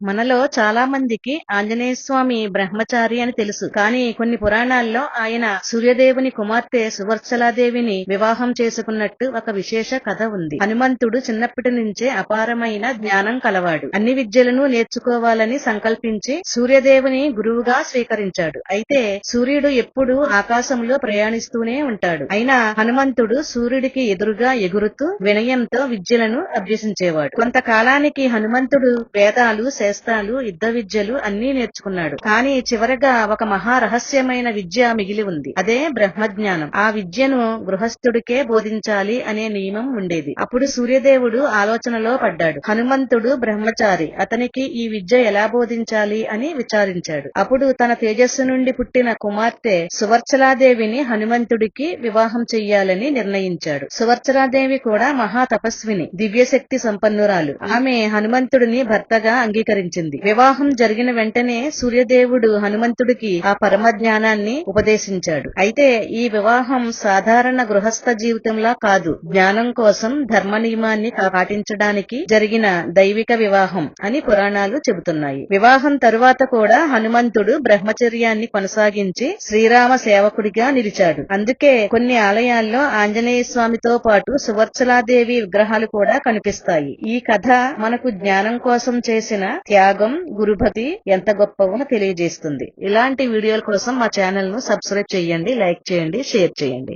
మనలో చాలా మందికి ఆంజనేయ స్వామి బ్రహ్మచారి అని తెలుసు. కానీ కొన్ని పురాణాల్లో ఆయన సూర్యదేవుని కుమార్తె సువర్చలాదేవిని వివాహం చేసుకున్నట్టు ఒక విశేష కథ ఉంది. హనుమంతుడు చిన్నప్పటి నుంచే అపారమైన జ్ఞానం కలవాడు. అన్ని విద్యలను నేర్చుకోవాలని సంకల్పించి సూర్యదేవుని గురువుగా స్వీకరించాడు. అయితే సూర్యుడు ఎప్పుడూ ఆకాశంలో ప్రయాణిస్తూనే ఉంటాడు. అయినా హనుమంతుడు సూర్యుడికి ఎదురుగా ఎగురుతూ వినయంతో విద్యలను అభ్యసించేవాడు. కొంతకాలానికి హనుమంతుడు వేదాలు, శాస్త్రాలు, యుద్ధ విద్యలు అన్నీ నేర్చుకున్నాడు. కానీ చివరగా ఒక మహా రహస్యమైన విద్య మిగిలి ఉంది. అదే బ్రహ్మజ్ఞానం. ఆ విద్యను గృహస్థుడికే బోధించాలి అనే నియమం ఉండేది. అప్పుడు సూర్యదేవుడు ఆలోచనలో పడ్డాడు. హనుమంతుడు బ్రహ్మచారి, అతనికి ఈ విద్య ఎలా బోధించాలి అని విచారించాడు. అప్పుడు తన తేజస్సు నుండి పుట్టిన కుమార్తె సువర్చలాదేవిని హనుమంతుడికి వివాహం చెయ్యాలని నిర్ణయించాడు. సువర్చలాదేవి కూడా మహా తపస్విని, దివ్యశక్తి సంపన్నురాలు. ఆమె హనుమంతుడిని భర్తగా అంగీకరించింది. వివాహం జరిగిన వెంటనే సూర్యదేవుడు హనుమంతుడికి ఆ పరమ జ్ఞానాన్ని ఉపదేశించాడు. అయితే ఈ వివాహం సాధారణ గృహస్థ జీవితంలా కాదు, జ్ఞానం కోసం ధర్మ నియమాన్ని పాటించడానికి జరిగిన దైవిక వివాహం అని పురాణాలు చెబుతున్నాయి. వివాహం తరువాత కూడా హనుమంతుడు బ్రహ్మచర్యాన్ని కొనసాగించి శ్రీరామ సేవకుడిగా నిలిచాడు. అందుకే కొన్ని ఆలయాల్లో ఆంజనేయ స్వామితో పాటు సువర్చలాదేవి విగ్రహాలు కూడా కనిపిస్తాయి. ఈ కథ మనకు జ్ఞానం కోసం చేసిన త్యాగం, గురుభక్తి ఎంత గొప్పవో తెలియజేస్తుంది. ఇలాంటి వీడియోల కోసం మా ఛానల్ ను సబ్స్క్రైబ్ చేయండి, లైక్ చేయండి, షేర్ చేయండి.